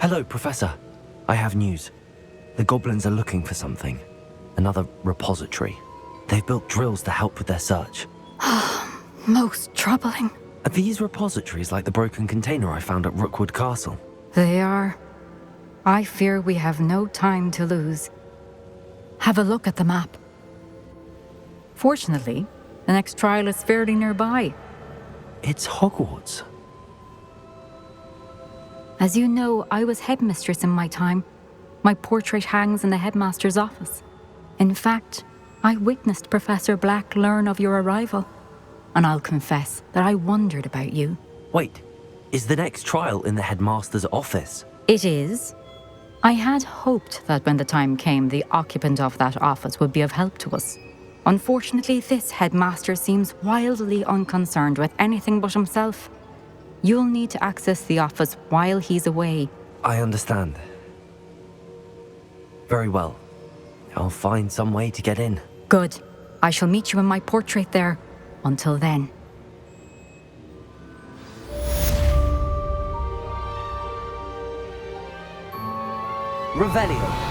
Hello, Professor. I have news. The goblins are looking for something. Another repository. They've built drills to help with their search. Most troubling. Are these repositories like the broken container I found at Rookwood Castle? They are. I fear we have no time to lose. Have a look at the map. Fortunately, the next trial is fairly nearby. It's Hogwarts. As you know, I was headmistress in my time. My portrait hangs in the headmaster's office. In fact, I witnessed Professor Black learn of your arrival. And I'll confess that I wondered about you. Wait, is the next trial in the headmaster's office? It is. I had hoped that when the time came, the occupant of that office would be of help to us. Unfortunately, this headmaster seems wildly unconcerned with anything but himself. You'll need to access the office while he's away. I understand. Very well. I'll find some way to get in. Good. I shall meet you in my portrait there. Until then. Revelio.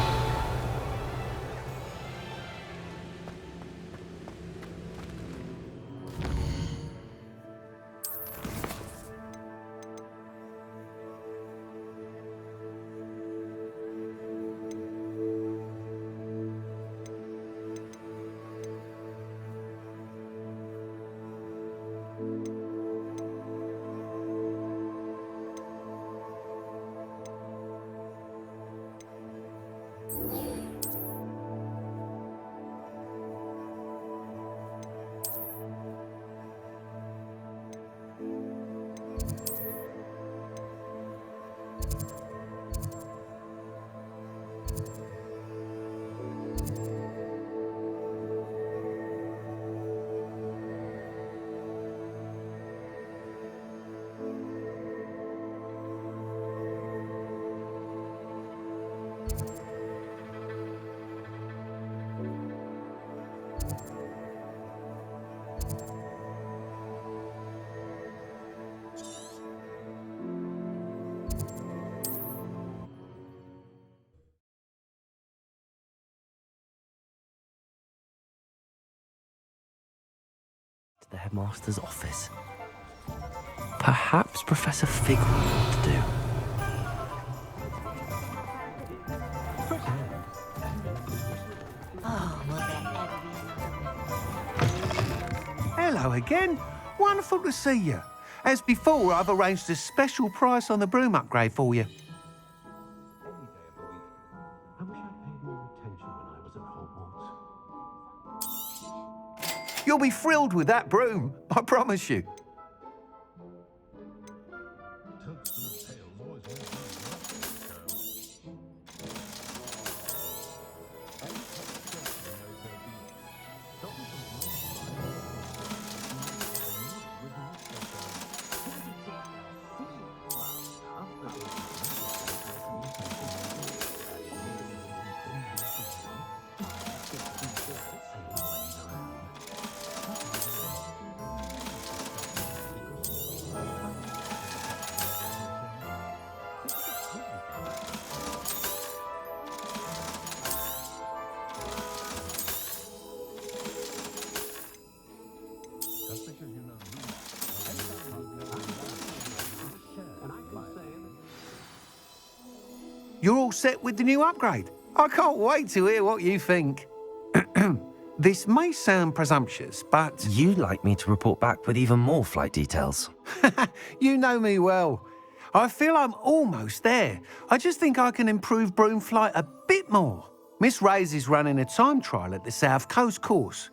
The headmaster's office. Perhaps Professor Fig will know what to do. Hello again. Wonderful to see you. As before, I've arranged a special price on the broom upgrade for you. I wish I'd paid more attention when I was at Hogwarts. You'll be thrilled with that broom, I promise you. You're all set with the new upgrade. I can't wait to hear what you think. This may sound presumptuous, but... You'd like me to report back with even more flight details. You know me well. I feel I'm almost there. I just think I can improve broom flight a bit more. Miss Ray's is running a time trial at the South Coast course.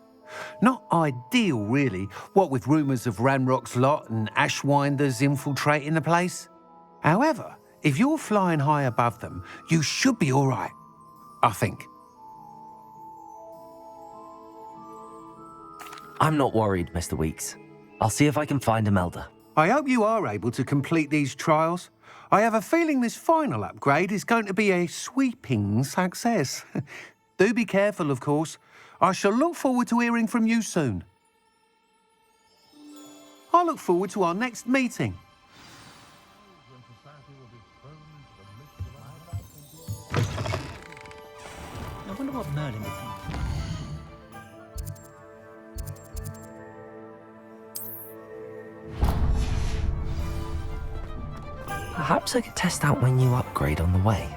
Not ideal, really, what with rumours of Ranrock's lot and Ashwinders infiltrating the place. However, if you're flying high above them, you should be all right, I think. I'm not worried, Mr. Weeks. I'll see if I can find Imelda. I hope you are able to complete these trials. I have a feeling this final upgrade is going to be a sweeping success. Do be careful, of course. I shall look forward to hearing from you soon. I look forward to our next meeting. When society will be thrown into the midst of what Merlin would think. Perhaps I could test out my new upgrade on the way.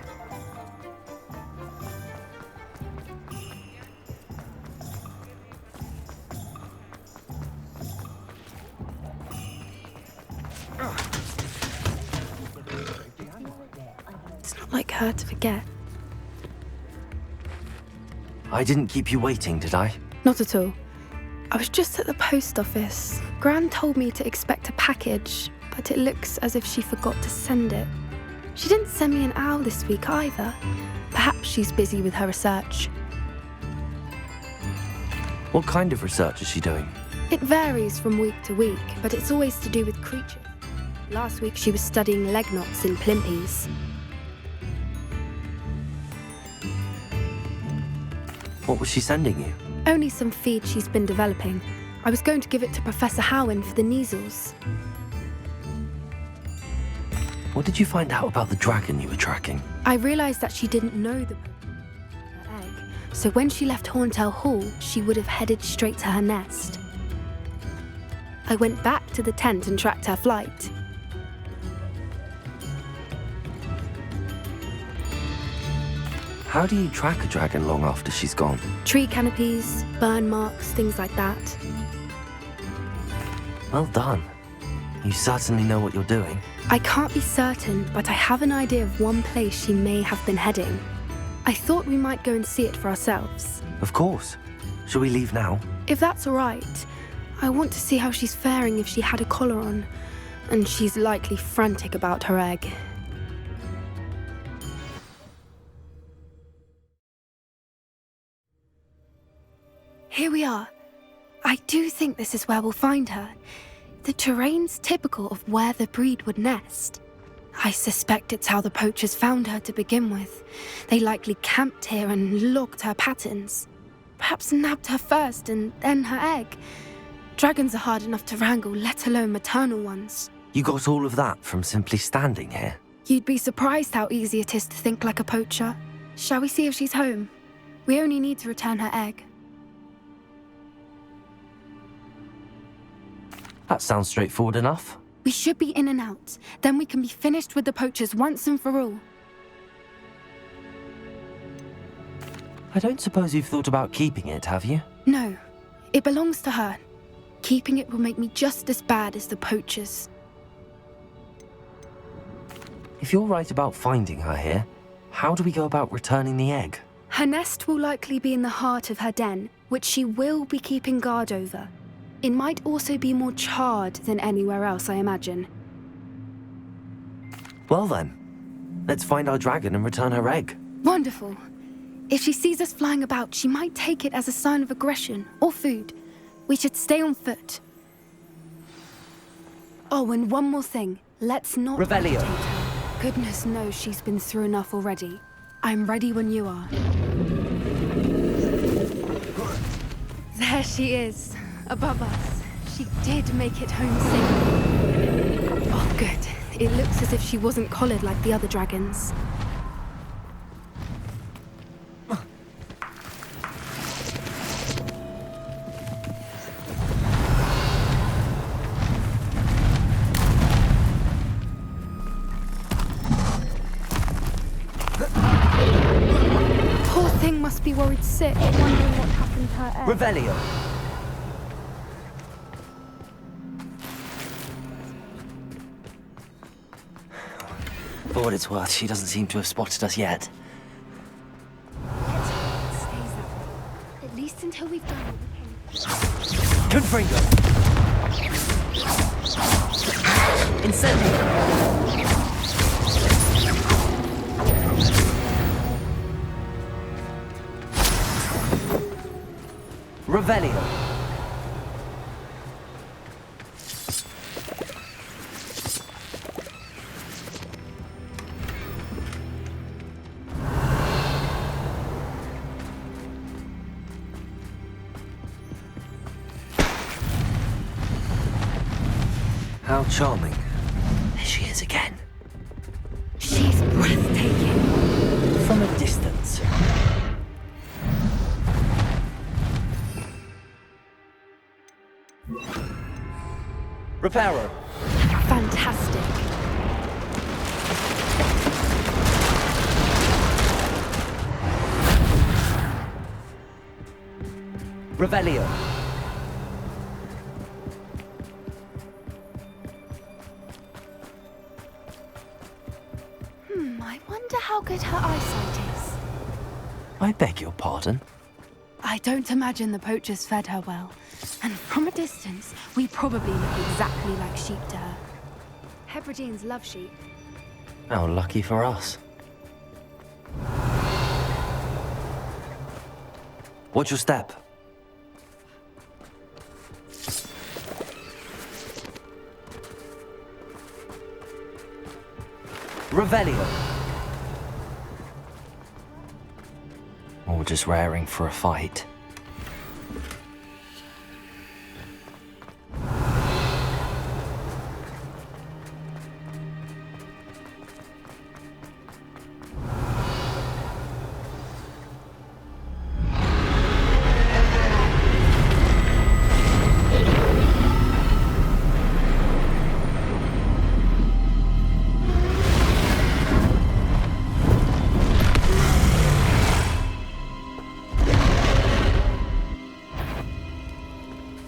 It's not like her to forget. I didn't keep you waiting, did I? Not at all. I was just at the post office. Gran told me to expect a package, but it looks as if she forgot to send it. She didn't send me an owl this week either. Perhaps she's busy with her research. What kind of research is she doing? It varies from week to week, but it's always to do with creatures. Last week she was studying leg knots in plimpies. What was she sending you? Only some feed she's been developing. I was going to give it to Professor Howen for the measles. What did you find out about the dragon you were tracking? I realised that she didn't know the her egg, so when she left Horntail Hall, she would have headed straight to her nest. I went back to the tent and tracked her flight. How do you track a dragon long after she's gone? Tree canopies, burn marks, things like that. Well done. You certainly know what you're doing. I can't be certain, but I have an idea of one place she may have been heading. I thought we might go and see it for ourselves. Of course. Shall we leave now? If that's all right, I want to see how she's faring if she had a collar on, and she's likely frantic about her egg. Here we are. I do think this is where we'll find her. The terrain's typical of where the breed would nest. I suspect it's how the poachers found her to begin with. They likely camped here and logged her patterns. Perhaps nabbed her first and then her egg. Dragons are hard enough to wrangle, let alone maternal ones. You got all of that from simply standing here? You'd be surprised how easy it is to think like a poacher. Shall we see if she's home? We only need to return her egg. That sounds straightforward enough. We should be in and out. Then we can be finished with the poachers once and for all. I don't suppose you've thought about keeping it, have you? No, it belongs to her. Keeping it will make me just as bad as the poachers. If you're right about finding her here, how do we go about returning the egg? Her nest will likely be in the heart of her den, which she will be keeping guard over. It might also be more charred than anywhere else, I imagine. Well then, let's find our dragon and return her egg. Wonderful. If she sees us flying about, she might take it as a sign of aggression or food. We should stay on foot. Oh, and one more thing. Let's not Revelio. agitate her. Goodness knows she's been through enough already. I'm ready when you are. There she is, above us. She did make it home safely. Oh, good. It looks as if she wasn't collared like the other dragons. Poor thing must be worried sick, wondering what happened to her egg. Revelio. For what it's worth, she doesn't seem to have spotted us yet. It stays that way. At least until we've done what we can. Confringo! Incendio! Revelio! How charming. There she is again. She's breathtaking. From a distance. Reparo. Fantastic. Revelio. I wonder how good her eyesight is. I beg your pardon? I don't imagine the poachers fed her well. And from a distance, we probably look exactly like sheep to her. Hebrideans love sheep. How lucky for us. Watch your step. Revelio. Or just raring for a fight.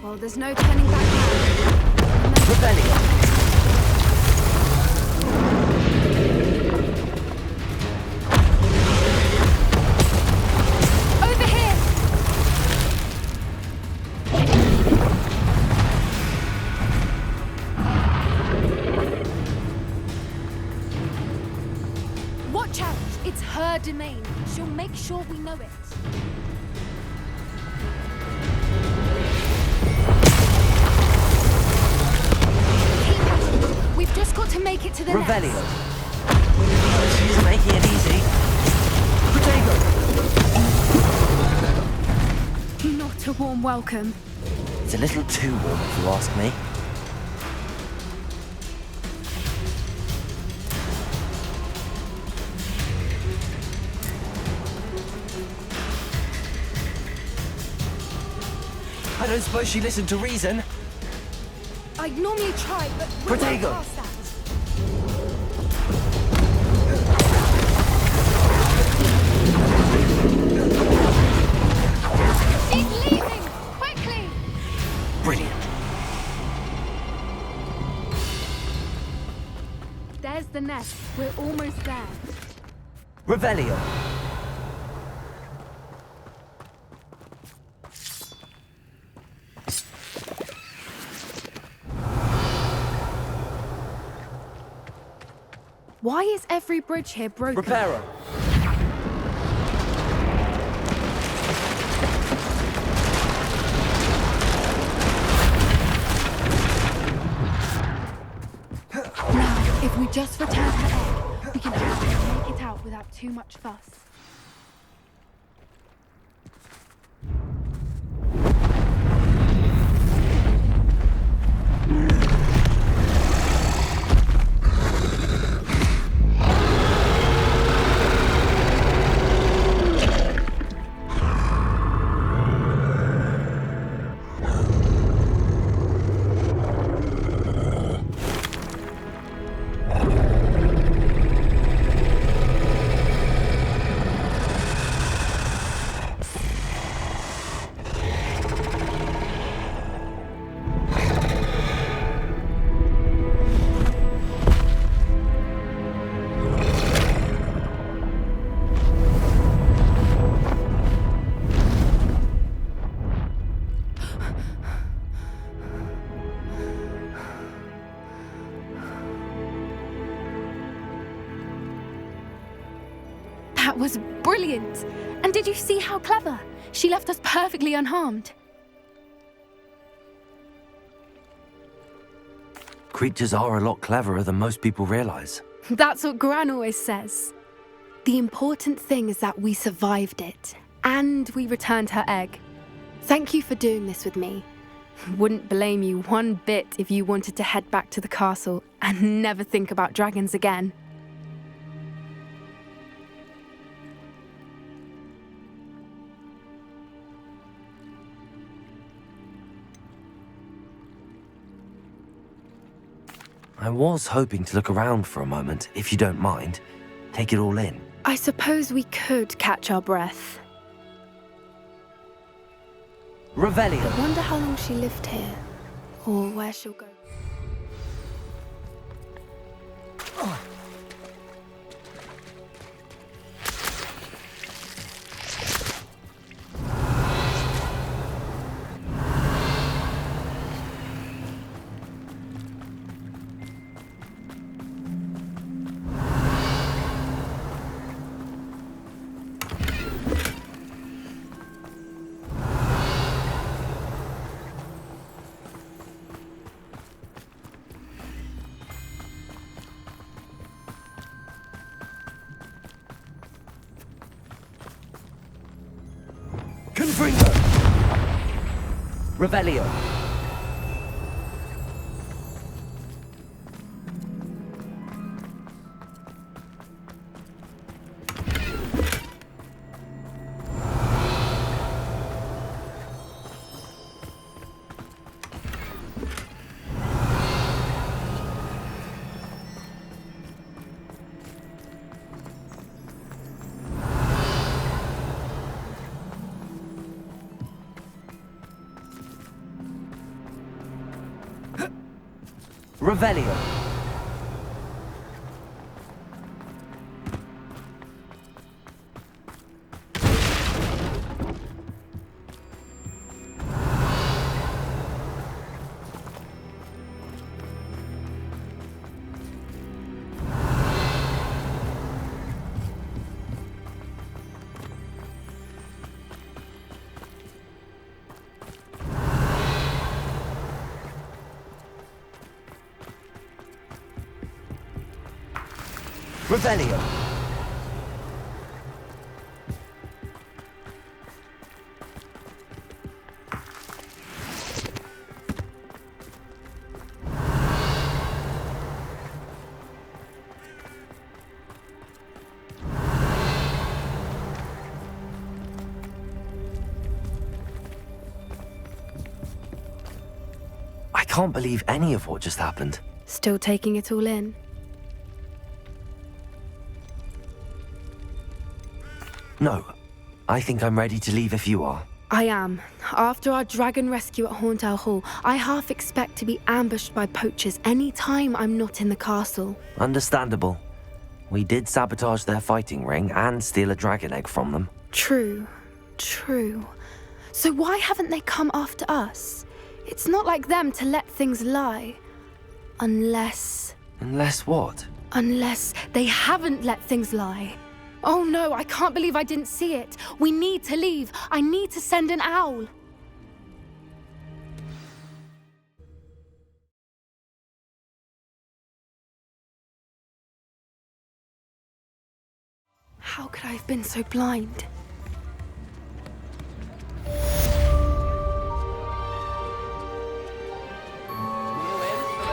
Well, there's no turning back now. Revelio. Over here! Watch out! It's her domain. She'll make sure we know it. We've just got to make it to the Revelio. nest. She's making it easy. Protego. Not a warm welcome. It's a little too warm if you ask me. I don't suppose she listened to reason. I'd normally try, but we're way Protego. past that. She's leaving! Quickly! Brilliant. There's the nest. We're almost there. Revelio. Why is every bridge here broken? Reparo. Now, if we just return her egg, we can hopefully make it out without too much fuss. That was brilliant! And did you see how clever? She left us perfectly unharmed. Creatures are a lot cleverer than most people realize. That's what Gran always says. The important thing is that we survived it, and we returned her egg. Thank you for doing this with me. Wouldn't blame you one bit if you wanted to head back to the castle and never think about dragons again. I was hoping to look around for a moment, if you don't mind. Take it all in. I suppose we could catch our breath. Revelio. I wonder how long she lived here, or where she'll go. Confringo! Revelio. Revelio. Revelio. I can't believe any of what just happened. Still taking it all in. No, I think I'm ready to leave if you are. I am. After our dragon rescue at Hauntow Hall, I half expect to be ambushed by poachers any time I'm not in the castle. Understandable. We did sabotage their fighting ring and steal a dragon egg from them. True. So why haven't they come after us? It's not like them to let things lie. Unless What? Unless they haven't let things lie. Oh no, I can't believe I didn't see it. We need to leave. I need to send an owl. How could I have been so blind?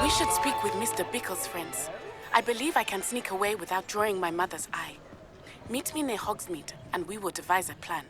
We should speak with Mr. Bickle's friends. I believe I can sneak away without drawing my mother's eye. Meet me near Hogsmeade, and we will devise a plan.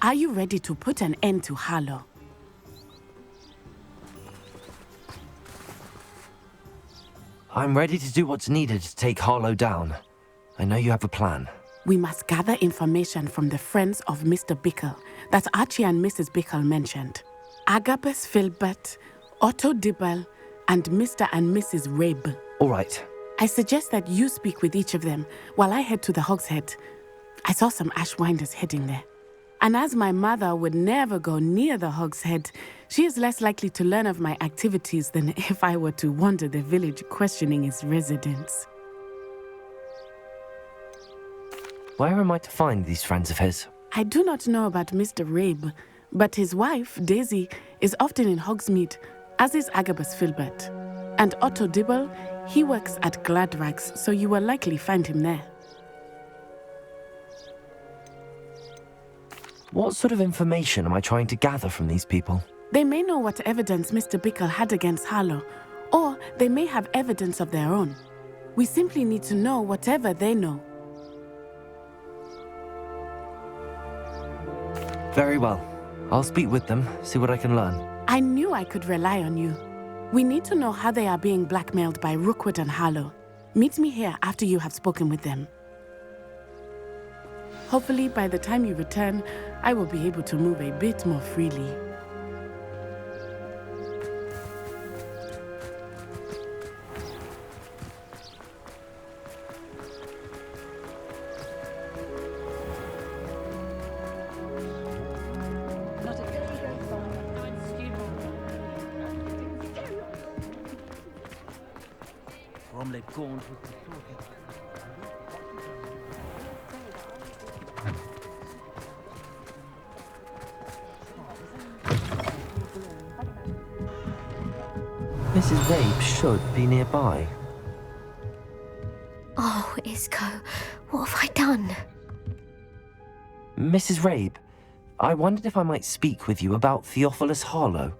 Are you ready to put an end to Harlow? I'm ready to do what's needed to take Harlow down. I know you have a plan. We must gather information from the friends of Mr. Bickle that Archie and Mrs. Bickle mentioned. Agabus Filbert, Otto Dibble, and Mr. and Mrs. Rabe. All right. I suggest that you speak with each of them while I head to the Hogshead. I saw some Ashwinders heading there. And as my mother would never go near the Hogshead, she is less likely to learn of my activities than if I were to wander the village questioning its residents. Where am I to find these friends of his? I do not know about Mr. Rabe, but his wife, Daisy, is often in Hogsmeade, as is Agabus Filbert. And Otto Dibble, he works at Gladrags, so you will likely find him there. What sort of information am I trying to gather from these people? They may know what evidence Mr. Bickle had against Harlow, or they may have evidence of their own. We simply need to know whatever they know. Very well. I'll speak with them, see what I can learn. I knew I could rely on you. We need to know how they are being blackmailed by Rookwood and Harlow. Meet me here after you have spoken with them. Hopefully, by the time you return, I will be able to move a bit more freely. Mrs. Rabe should be nearby. Oh, Isco, what have I done? Mrs. Rabe, I wondered if I might speak with you about Theophilus Harlow.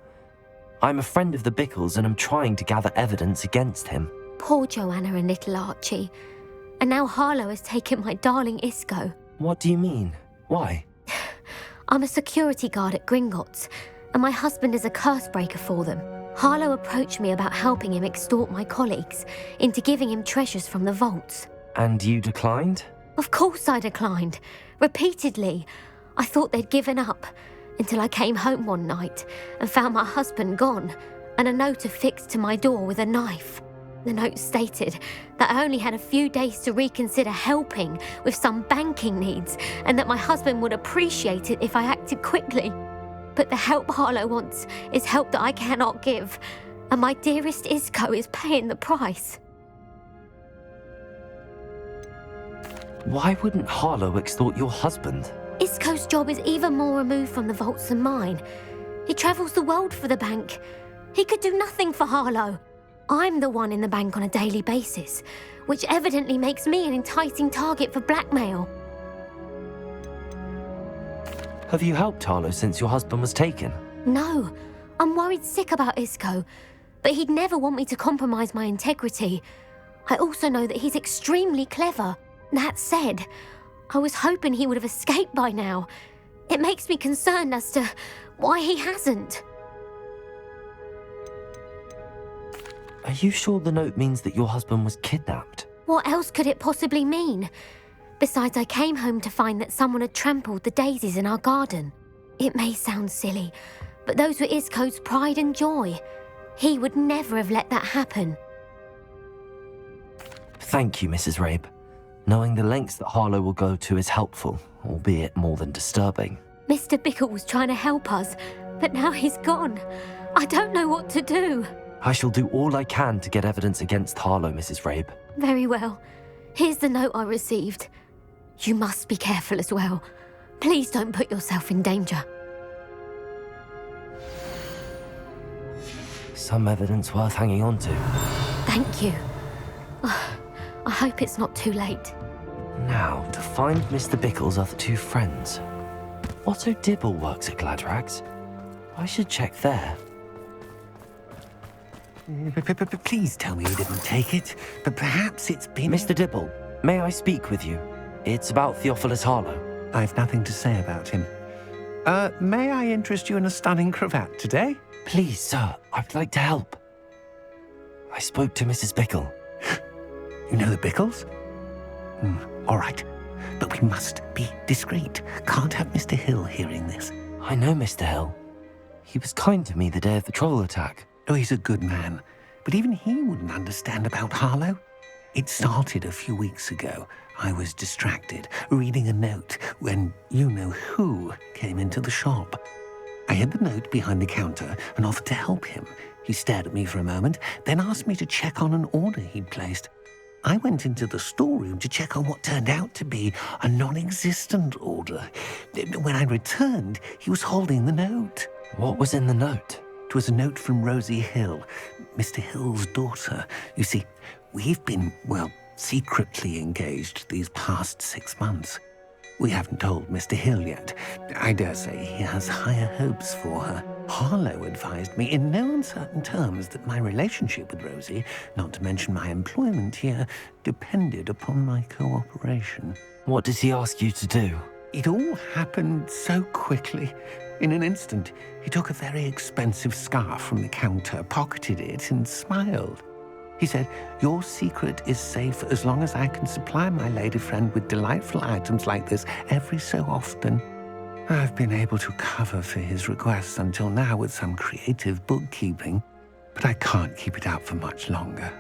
I'm a friend of the Bickles and I'm trying to gather evidence against him. Poor Joanna and little Archie. And now Harlow has taken my darling Isco. What do you mean? Why? I'm a security guard at Gringotts, and my husband is a curse breaker for them. Harlow approached me about helping him extort my colleagues into giving him treasures from the vaults. And you declined? Of course I declined. Repeatedly. I thought they'd given up, until I came home one night and found my husband gone, and a note affixed to my door with a knife. The note stated that I only had a few days to reconsider helping with some banking needs, and that my husband would appreciate it if I acted quickly. But the help Harlow wants is help that I cannot give, and my dearest Isco is paying the price. Why wouldn't Harlow extort your husband? Isco's job is even more removed from the vaults than mine. He travels the world for the bank. He could do nothing for Harlow. I'm the one in the bank on a daily basis, which evidently makes me an enticing target for blackmail. Have you helped Harlow since your husband was taken? No, I'm worried sick about Isco, but he'd never want me to compromise my integrity. I also know that he's extremely clever. That said, I was hoping he would have escaped by now. It makes me concerned as to why he hasn't. Are you sure the note means that your husband was kidnapped? What else could it possibly mean? Besides, I came home to find that someone had trampled the daisies in our garden. It may sound silly, but those were Isco's pride and joy. He would never have let that happen. Thank you, Mrs. Rabe. Knowing the lengths that Harlow will go to is helpful, albeit more than disturbing. Mr. Bickle was trying to help us, but now he's gone. I don't know what to do. I shall do all I can to get evidence against Harlow, Mrs. Rabe. Very well. Here's the note I received. You must be careful as well. Please don't put yourself in danger. Some evidence worth hanging on to. Thank you. I hope it's not too late. Now, to find Mr. Bickle's other two friends. Otto Dibble works at Gladrags. I should check there. Please tell me you didn't take it, but perhaps it's been... Mr. Dibble, may I speak with you? It's about Theophilus Harlow. I've nothing to say about him. May I interest you in a stunning cravat today? Please, sir, I'd like to help. I spoke to Mrs. Bickle. You know the Bickles? All right. But we must be discreet. Can't have Mr. Hill hearing this. I know Mr. Hill. He was kind to me the day of the troll attack. Oh, he's a good man. But even he wouldn't understand about Harlow. It started a few weeks ago. I was distracted, reading a note, when you-know-who came into the shop. I hid the note behind the counter and offered to help him. He stared at me for a moment, then asked me to check on an order he'd placed. I went into the storeroom to check on what turned out to be a non-existent order. When I returned, he was holding the note. What was in the note? It was a note from Rosie Hill, Mr. Hill's daughter. You see, we've been, secretly engaged these past 6 months. We haven't told Mr. Hill yet. I dare say he has higher hopes for her. Harlow advised me in no uncertain terms that my relationship with Rosie, not to mention my employment here, depended upon my cooperation. What did he ask you to do? It all happened so quickly. In an instant, he took a very expensive scarf from the counter, pocketed it, and smiled. He said, "Your secret is safe as long as I can supply my lady friend with delightful items like this every so often." I've been able to cover for his requests until now with some creative bookkeeping, but I can't keep it up for much longer.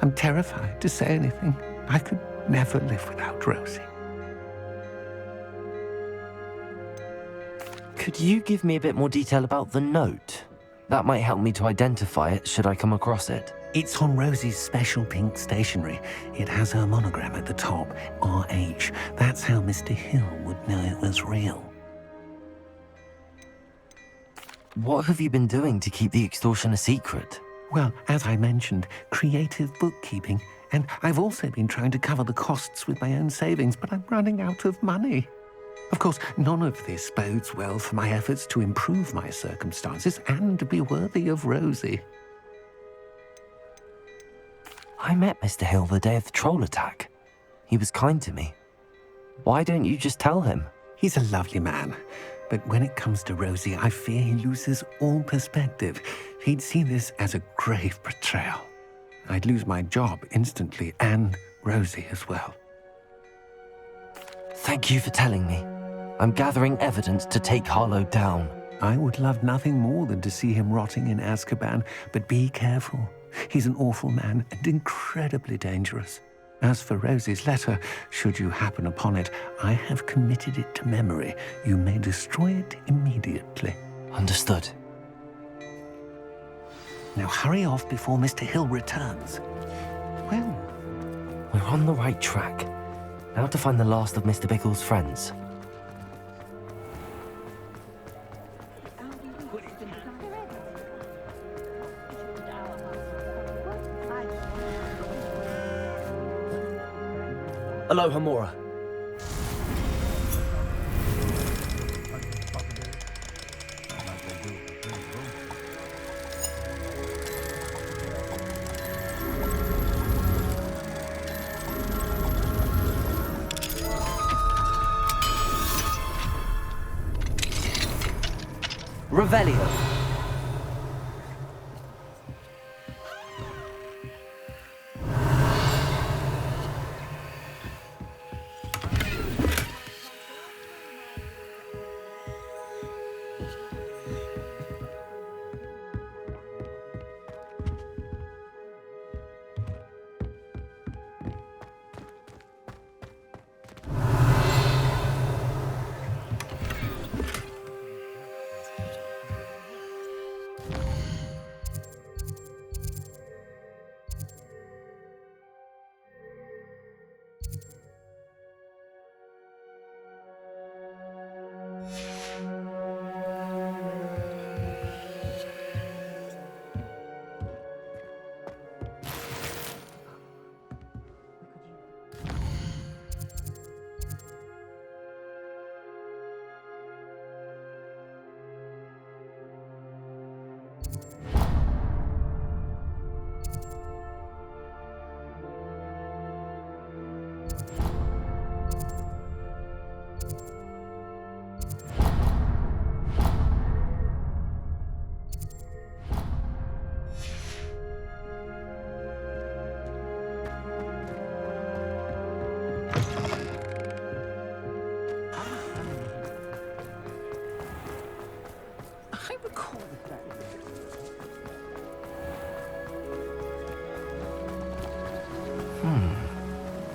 I'm terrified to say anything. I could never live without Rosie. Could you give me a bit more detail about the note? That might help me to identify it should I come across it. It's on Rosie's special pink stationery. It has her monogram at the top, RH. That's how Mr. Hill would know it was real. What have you been doing to keep the extortion a secret? Well, as I mentioned, creative bookkeeping. And I've also been trying to cover the costs with my own savings, but I'm running out of money. Of course, none of this bodes well for my efforts to improve my circumstances and to be worthy of Rosie. I met Mr. Hill the day of the troll attack. He was kind to me. Why don't you just tell him? He's a lovely man. But when it comes to Rosie, I fear he loses all perspective. He'd see this as a grave betrayal. I'd lose my job instantly, and Rosie as well. Thank you for telling me. I'm gathering evidence to take Harlow down. I would love nothing more than to see him rotting in Azkaban, but be careful. He's an awful man and incredibly dangerous. As for Rosie's letter, should you happen upon it, I have committed it to memory. You may destroy it immediately. Understood. Now hurry off before Mr. Hill returns. Well, we're on the right track. Now to find the last of Mr. Bickle's friends. Aloha, Mora. Revelio.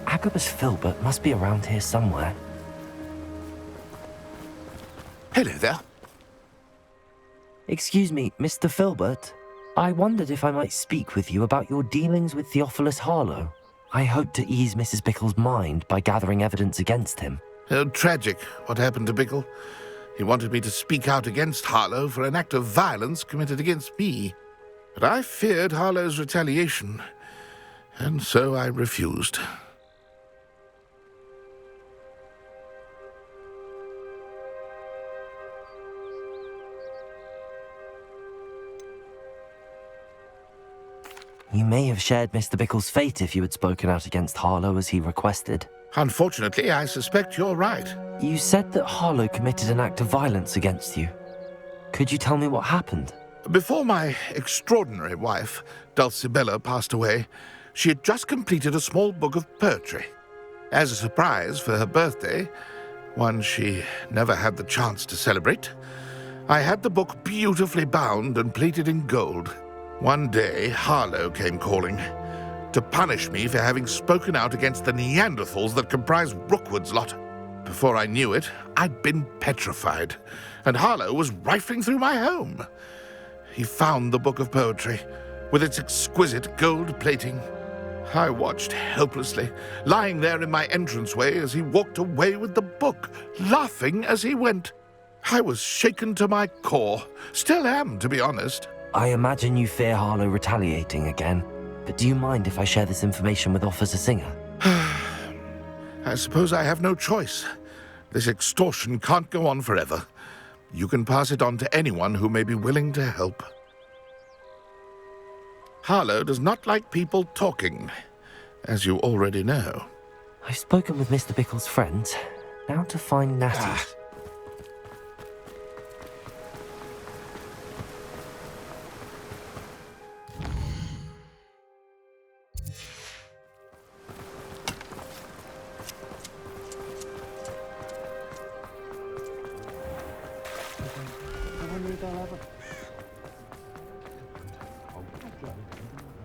Agabus Filbert must be around here somewhere. Hello there. Excuse me, Mr. Filbert. I wondered if I might speak with you about your dealings with Theophilus Harlow. I hope to ease Mrs. Bickle's mind by gathering evidence against him. Tragic what happened to Bickle. He wanted me to speak out against Harlow for an act of violence committed against me. But I feared Harlow's retaliation, and so I refused. You may have shared Mr. Bickle's fate if you had spoken out against Harlow as he requested. Unfortunately, I suspect you're right. You said that Harlow committed an act of violence against you. Could you tell me what happened? Before my extraordinary wife, Dulcibella, passed away, she had just completed a small book of poetry. As a surprise for her birthday, one she never had the chance to celebrate, I had the book beautifully bound and plated in gold. One day, Harlow came calling to punish me for having spoken out against the Neanderthals that comprise Rookwood's lot. Before I knew it, I'd been petrified, and Harlow was rifling through my home. He found the book of poetry, with its exquisite gold plating. I watched helplessly, lying there in my entranceway as he walked away with the book, laughing as he went. I was shaken to my core, still am, to be honest. I imagine you fear Harlow retaliating again, but do you mind if I share this information with Officer Singer? I suppose I have no choice. This extortion can't go on forever. You can pass it on to anyone who may be willing to help. Harlow does not like people talking, as you already know. I've spoken with Mr. Bickle's friends. Now to find Natty.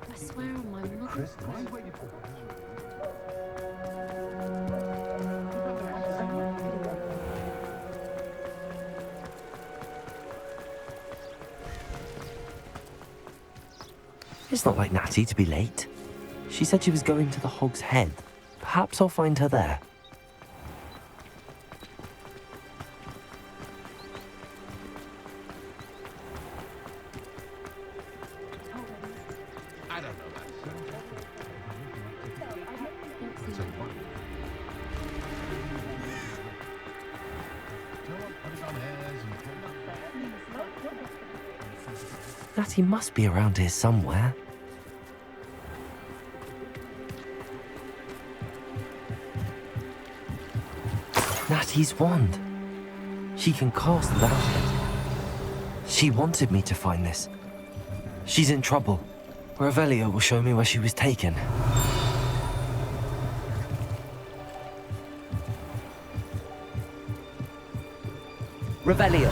I swear on my mother. It's not like Natty to be late. She said she was going to the Hog's Head. Perhaps I'll find her there. Natty must be around here somewhere. Natty's wand. She can cast without it. She wanted me to find this. She's in trouble. Revelio will show me where she was taken. Revelio.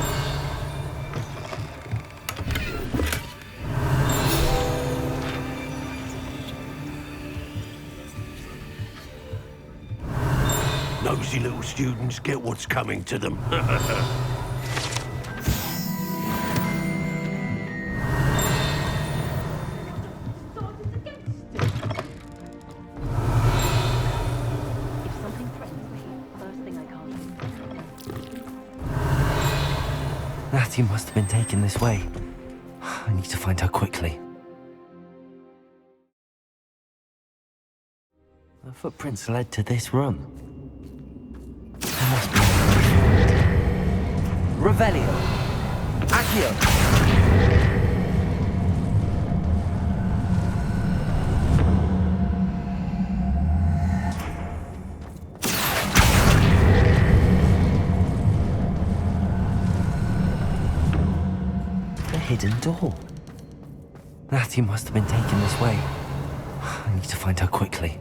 Nosy little students get what's coming to them. Natty must have been taken this way. I need to find her quickly. The footprints led to this room. There must be Revelio! Accio! The hidden door. Natty must have been taken this way. I need to find her quickly.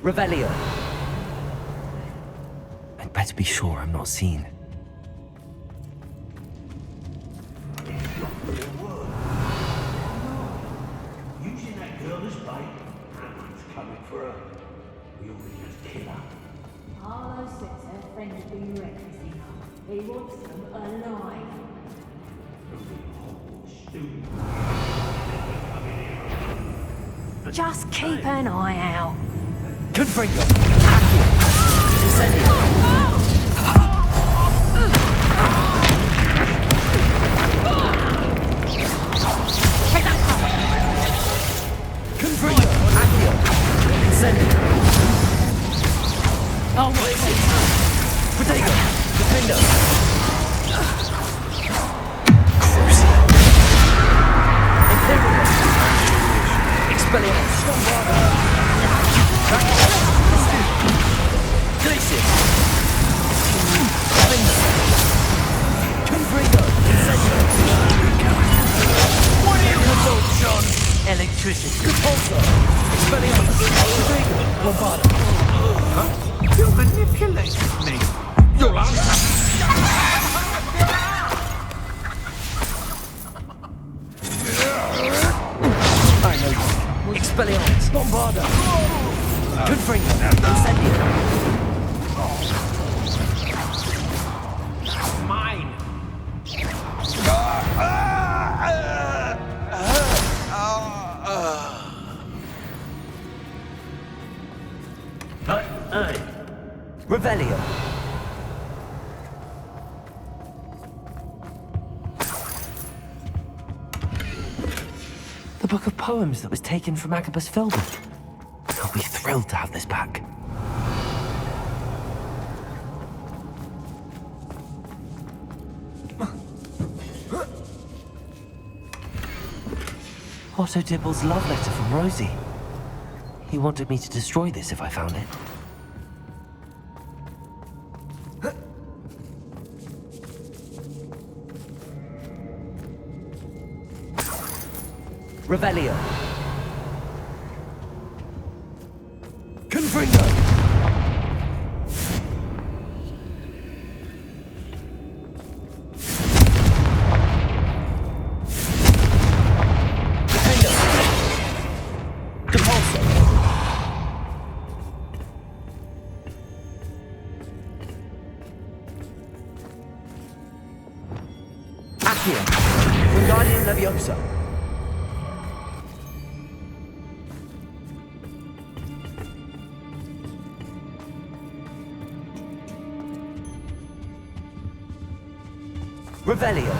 Revelio. better be sure I'm not seen. Using that girl as bait, Hammond's coming for her. We already have to kill her. Harlow says her friend's been reckless enough. He wants them alive. Just keep an eye out. Confringo! Accio! Incendio! Confringo! Accio! Incendio! Oh, places! Protego! Defendo! Crucio! Imperio! Expelliarmus! Glacius! Confringo! Incendio! What are you called, John? Electricity! Repulsor! Expelliarmus! Protego! Bombarda! Huh? You manipulated me. You'll answer. I know you. Expelliarmus! Bombarda! Confringo! Incendio! Mine. Hey, Revelio! The book of poems that was taken from Agabus Filbert. I'll be thrilled to have this back. Otto Dibble's love letter from Rosie. He wanted me to destroy this if I found it. Revelio. Confringo. Defendo. Depulso. Accio. Wingardium Leviosa. Revelio.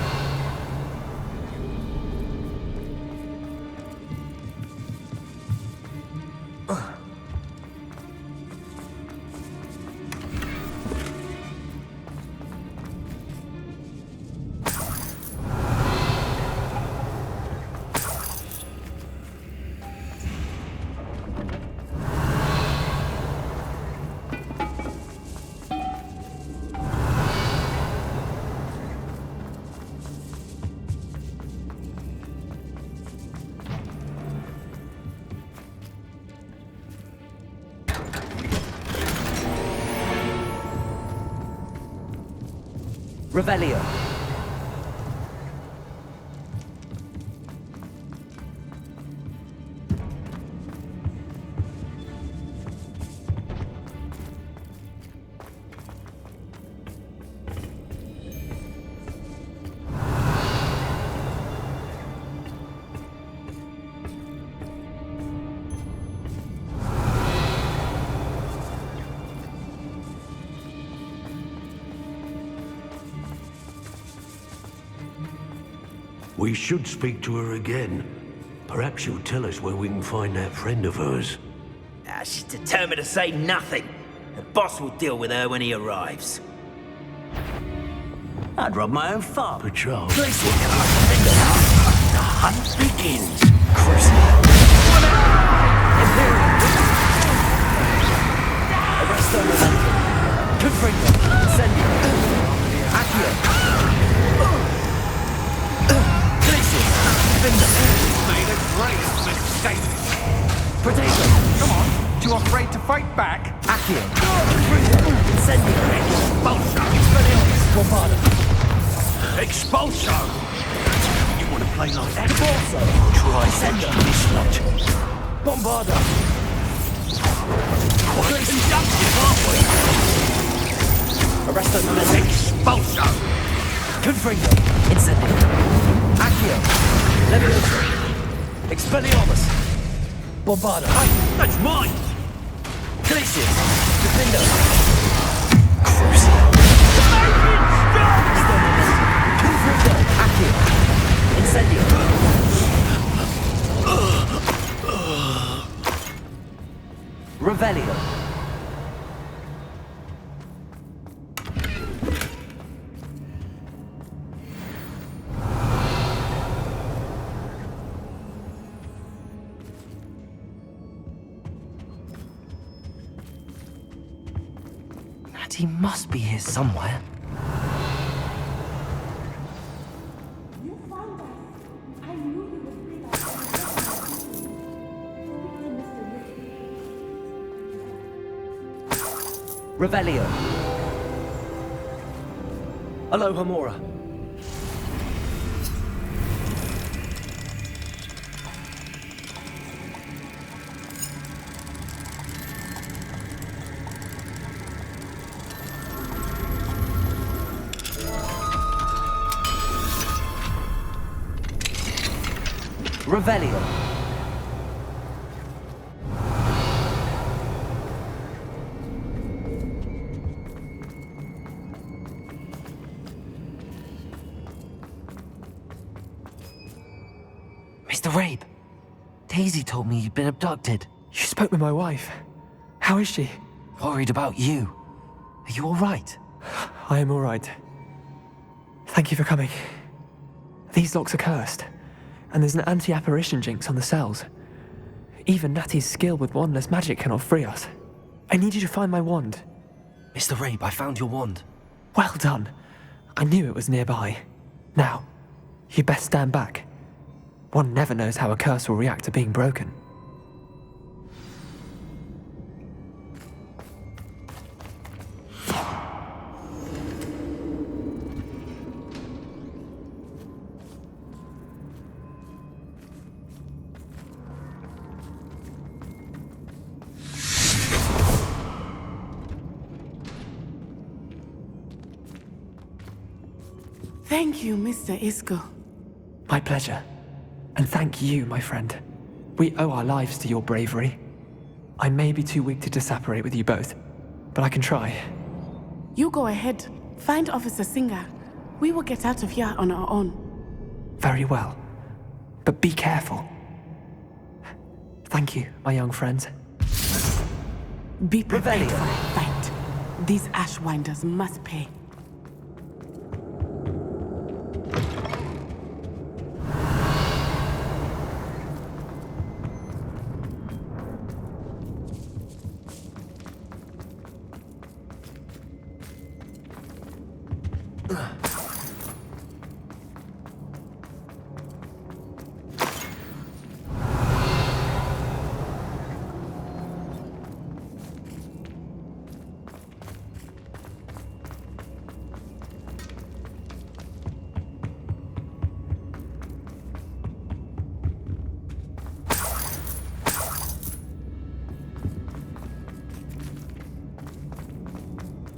Revelio. we should speak to her again. Perhaps she'll tell us where we can find that friend of hers. She's determined to say nothing. The boss will deal with her when he arrives. I'd rob my own farm. Patrol. The hunt begins. Arresto Momentum. Confringo. Incendio. Accio. Glacius. Defender. Made a great mistake. Protego. Come on. Too afraid to fight back? Accio. Incendio. Expulso. Bombarda. Expulso. You want to play like that? Borso. Try sender. Dislodge. Bombarda. Conductive, aren't we? Arresto. Expulso. Confringo. Incendio. Accio. Levioso. Expelliarmus. Bombarda. That's mine. Glacius. Defendo. Crucio. Confringo. Accio. Incendio. Revelio. He must be here somewhere. Revelio. Aloha Mora. Revelio. Mr. Rabe, Daisy told me you'd been abducted. You spoke with my wife. How is she? Worried about you. Are you all right? I am all right. Thank you for coming. These locks are cursed, and there's an anti-apparition jinx on the cells. Even Natty's skill with wandless magic cannot free us. I need you to find my wand. Mr. Rabe, I found your wand. Well done. I knew it was nearby. Now, you best stand back. One never knows how a curse will react to being broken. Thank you, Mr. Isco. My pleasure. And thank you, my friend. We owe our lives to your bravery. I may be too weak to disapparate with you both, but I can try. You go ahead. Find Officer Singer. We will get out of here on our own. Very well. But be careful. Thank you, my young friends. Be prepared for a fight. These Ashwinders must pay.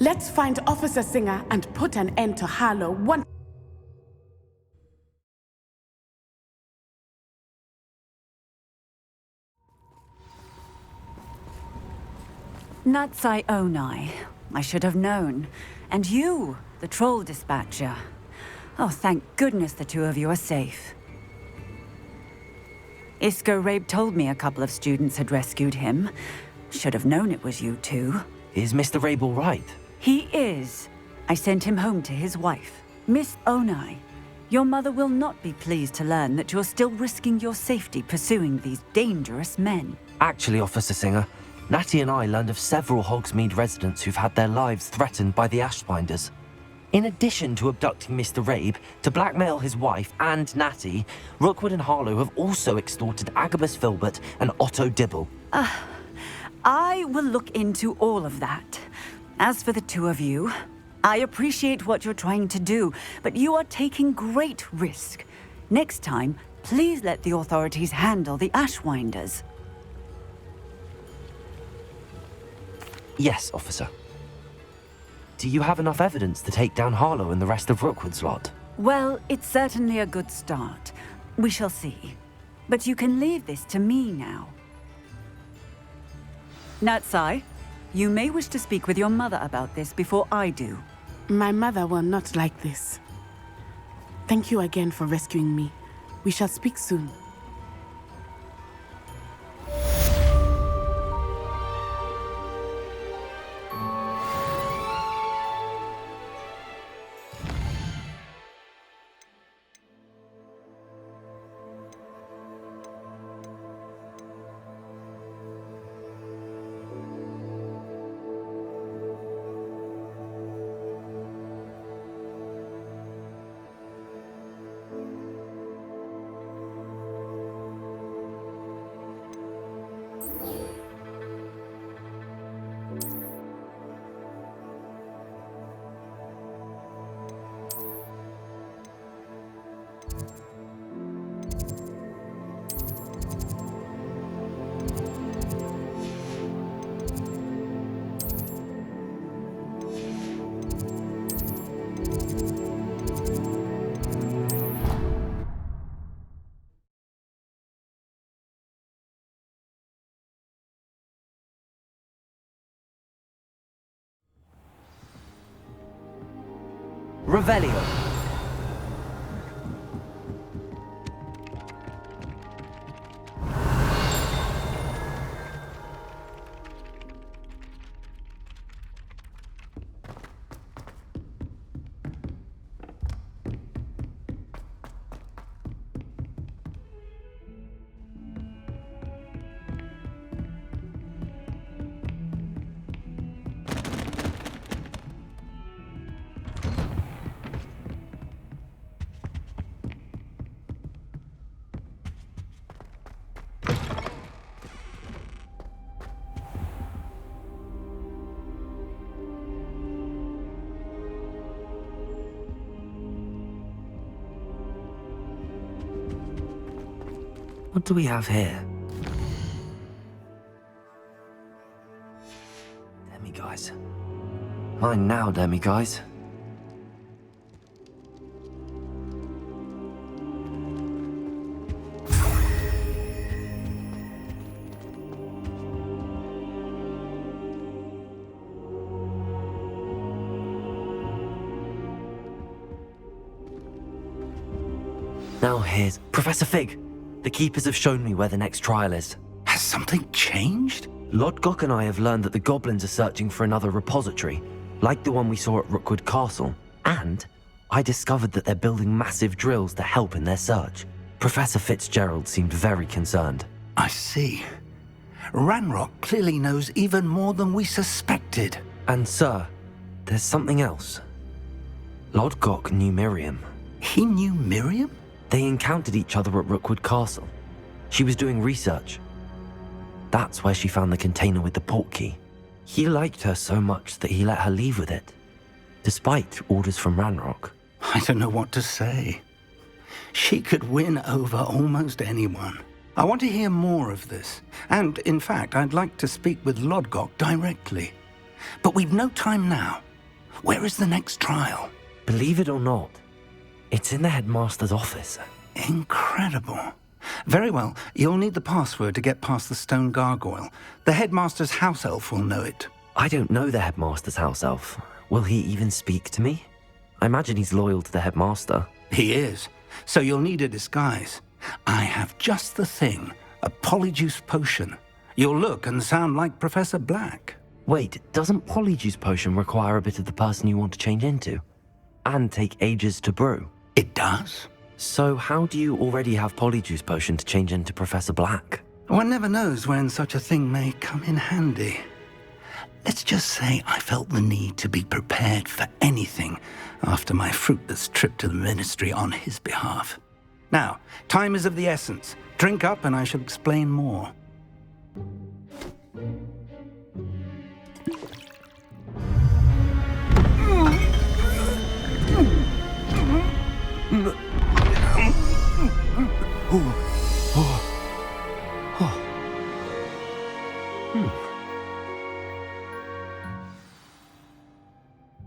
Let's find Officer Singer and put an end to Harlow once. Natsai Onai. I should have known. And you, the troll dispatcher. Oh, thank goodness the two of you are safe. Isco Rabe told me a couple of students had rescued him. Should have known it was you two. Is Mr. Rabe all right? He is. I sent him home to his wife. Miss Onai, your mother will not be pleased to learn that you're still risking your safety pursuing these dangerous men. Actually, Officer Singer, Natty and I learned of several Hogsmeade residents who've had their lives threatened by the Ashbinders. In addition to abducting Mr. Rabe to blackmail his wife and Natty, Rookwood and Harlow have also extorted Agabus Filbert and Otto Dibble. I will look into all of that. As for the two of you, I appreciate what you're trying to do, but you are taking great risk. Next time, please let the authorities handle the Ashwinders. Yes, officer. Do you have enough evidence to take down Harlow and the rest of Rookwood's lot? Well, it's certainly a good start. We shall see. But you can leave this to me now. Natsai, you may wish to speak with your mother about this before I do. My mother will not like this. Thank you again for rescuing me. We shall speak soon. Revelio. What do we have here? Demiguise. Mine now, Demiguise. Now here's Professor Fig. The Keepers have shown me where the next trial is. Has something changed? Lodgok and I have learned that the goblins are searching for another repository, like the one we saw at Rookwood Castle. And I discovered that they're building massive drills to help in their search. Professor Fitzgerald seemed very concerned. I see. Ranrock clearly knows even more than we suspected. And sir, there's something else. Lodgok knew Miriam. He knew Miriam? They encountered each other at Rookwood Castle. She was doing research. That's where she found the container with the portkey. He liked her so much that he let her leave with it, despite orders from Ranrock. I don't know what to say. She could win over almost anyone. I want to hear more of this. And, in fact, I'd like to speak with Lodgok directly. But we've no time now. Where is the next trial? Believe it or not, it's in the headmaster's office. Incredible. Very well, you'll need the password to get past the stone gargoyle. The headmaster's house elf will know it. I don't know the headmaster's house elf. Will he even speak to me? I imagine he's loyal to the headmaster. He is. So you'll need a disguise. I have just the thing. A polyjuice potion. You'll look and sound like Professor Black. Wait, doesn't polyjuice potion require a bit of the person you want to change into? And take ages to brew? It does. So how do you already have polyjuice potion to change into Professor Black? One never knows when such a thing may come in handy. Let's just say I felt the need to be prepared for anything after my fruitless trip to the ministry on his behalf. Now, time is of the essence. Drink up and I shall explain more.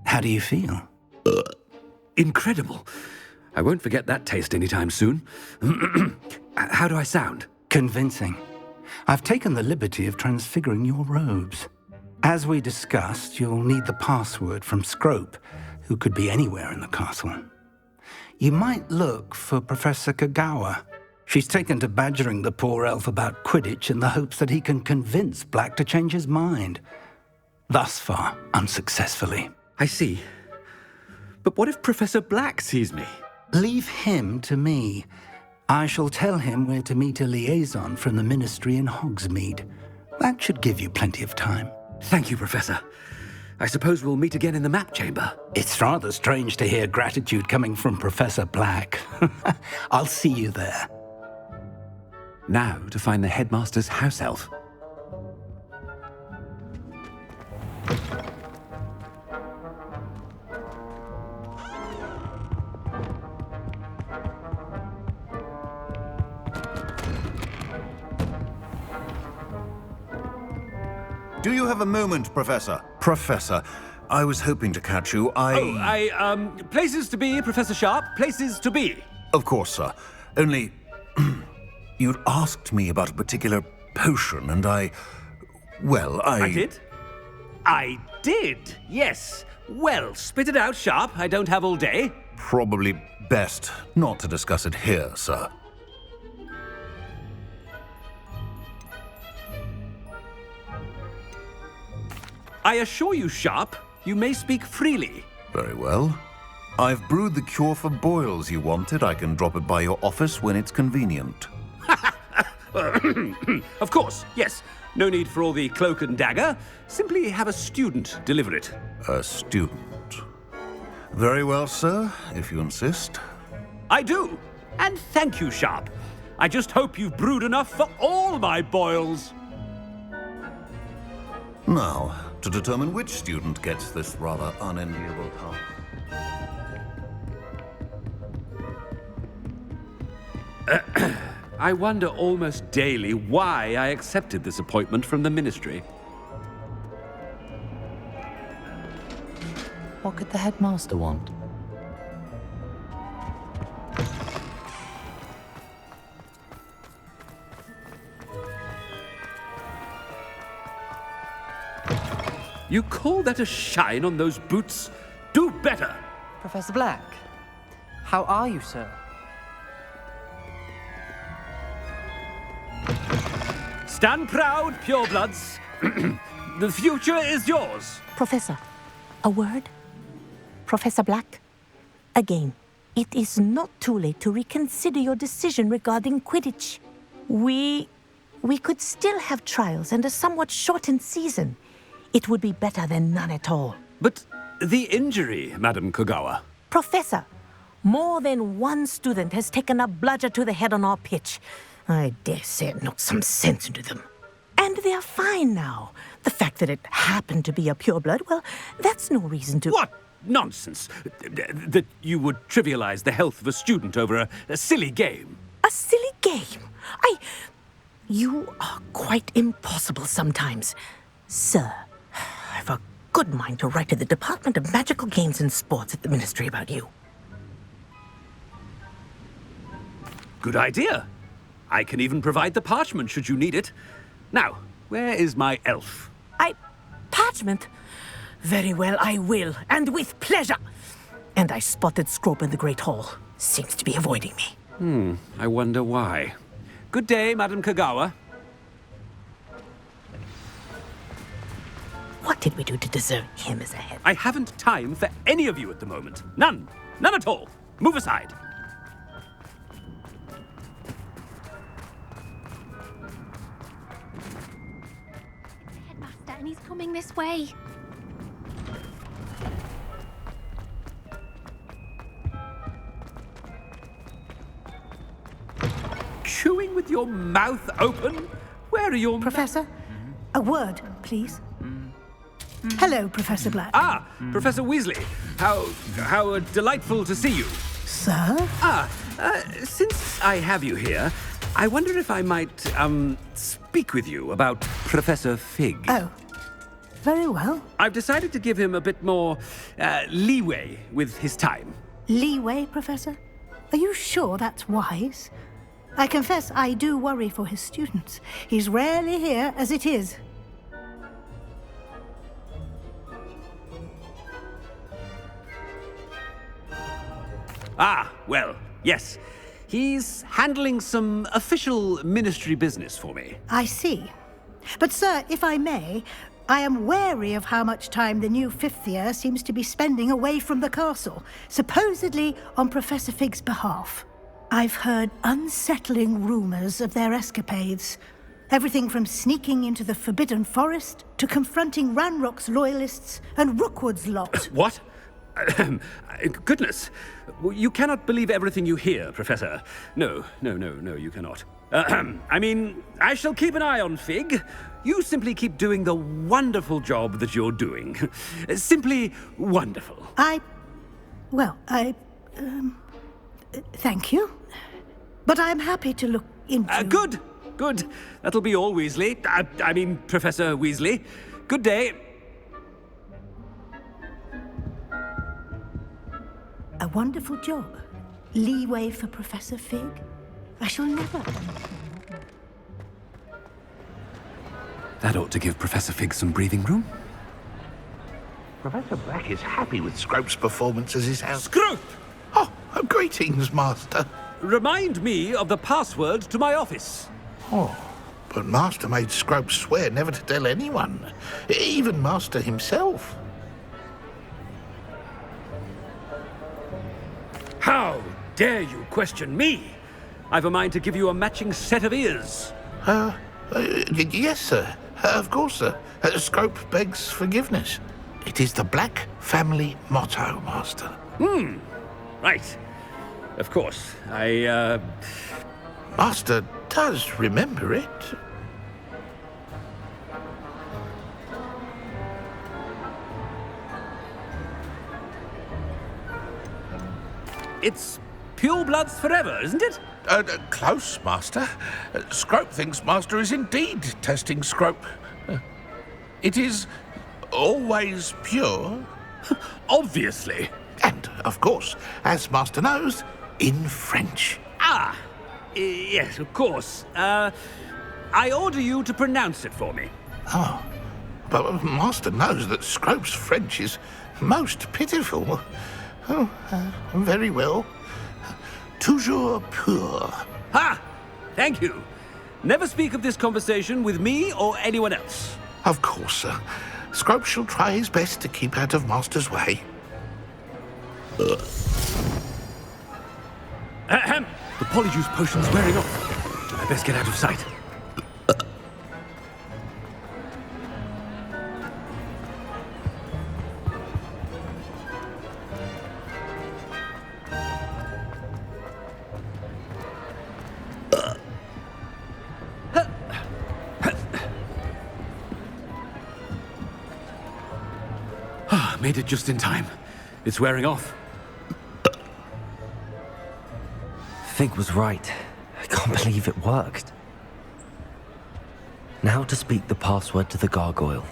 How do you feel? Incredible. I won't forget that taste anytime soon. How do I sound? Convincing. I've taken the liberty of transfiguring your robes. As we discussed, you'll need the password from Scrope, who could be anywhere in the castle. You might look for Professor Kagawa. She's taken to badgering the poor elf about Quidditch in the hopes that he can convince Black to change his mind. Thus far, unsuccessfully. I see. But what if Professor Black sees me? Leave him to me. I shall tell him where to meet a liaison from the Ministry in Hogsmeade. That should give you plenty of time. Thank you, Professor. I suppose we'll meet again in the map chamber. It's rather strange to hear gratitude coming from Professor Black. I'll see you there. Now to find the headmaster's house elf. Do you have a moment, Professor? Professor, I was hoping to catch you. Places to be, Professor Sharp. Places to be. Of course, sir. Only, you'd asked me about a particular potion, and I did? I did, yes. Well, spit it out, Sharp. I don't have all day. Probably best not to discuss it here, sir. I assure you, Sharp, you may speak freely. Very well. I've brewed the cure for boils you wanted. I can drop it by your office when it's convenient. Of course, yes. No need for all the cloak and dagger. Simply have a student deliver it. A student. Very well, sir, if you insist. I do. And thank you, Sharp. I just hope you've brewed enough for all my boils. Now, to determine which student gets this rather unenviable task. I wonder almost daily why I accepted this appointment from the Ministry. What could the headmaster want? You call that a shine on those boots? Do better! Professor Black, how are you, sir? Stand proud, purebloods. The future is yours. Professor, a word? Professor Black, again, it is not too late to reconsider your decision regarding Quidditch. We could still have trials and a somewhat shortened season. It would be better than none at all. But the injury, Madam Kagawa. Professor, more than one student has taken a bludger to the head on our pitch. I dare say it knocked some sense into them. And they're fine now. The fact that it happened to be a pureblood, well, that's no reason to... What nonsense! That you would trivialize the health of a student over a silly game. A silly game? You are quite impossible sometimes. Sir, I've a good mind to write to the Department of Magical Games and Sports at the Ministry about you. Good idea. I can even provide the parchment should you need it. Now, where is my elf? Parchment? Very well, I will, and with pleasure. And I spotted Scrope in the Great Hall. Seems to be avoiding me. I wonder why. Good day, Madam Kagawa. What did we do to deserve him as a head? I haven't time for any of you at the moment. None. None at all. Move aside. Headmaster, and he's coming this way. Chewing with your mouth open? Where are your... Professor, a word, please. Hello, Professor Black. Professor Weasley. How delightful to see you. Sir? Since I have you here, I wonder if I might, speak with you about Professor Fig. Oh, very well. I've decided to give him a bit more, leeway with his time. Leeway, Professor? Are you sure that's wise? I confess I do worry for his students. He's rarely here as it is. Well, yes. He's handling some official ministry business for me. I see. But, sir, if I may, I am wary of how much time the new fifth year seems to be spending away from the castle, supposedly on Professor Fig's behalf. I've heard unsettling rumors of their escapades. Everything from sneaking into the Forbidden Forest to confronting Ranrock's loyalists and Rookwood's lot. What? Goodness. You cannot believe everything you hear, Professor. No, you cannot. I mean, I shall keep an eye on Fig. You simply keep doing the wonderful job that you're doing. Simply wonderful. Thank you. But I'm happy to look into... Good. That'll be all, Weasley. I mean, Professor Weasley. Good day. A wonderful job. Leeway for Professor Fig. I shall never... That ought to give Professor Fig some breathing room. Professor Black is happy with Scrope's performance as his house... Scrope! Oh, greetings, Master. Remind me of the password to my office. Oh, but Master made Scrope swear never to tell anyone, even Master himself. How dare you question me? I've a mind to give you a matching set of ears. Yes, sir. Of course, sir. Scrope begs forgiveness. It is the Black family motto, Master. Right. Of course. Master does remember it. It's pure bloods forever, isn't it? Close, Master. Scrope thinks Master is indeed testing Scrope. It is always pure. Obviously. And, of course, as Master knows, in French. Yes, of course. I order you to pronounce it for me. Oh, but Master knows that Scrope's French is most pitiful. Oh, very well. Toujours pur. Thank you. Never speak of this conversation with me or anyone else. Of course, sir. Scrope shall try his best to keep out of Master's way. The polyjuice potion's wearing off. I best get out of sight. Made it just in time. It's wearing off. Fig was right. I can't believe it worked. Now to speak the password to the gargoyle.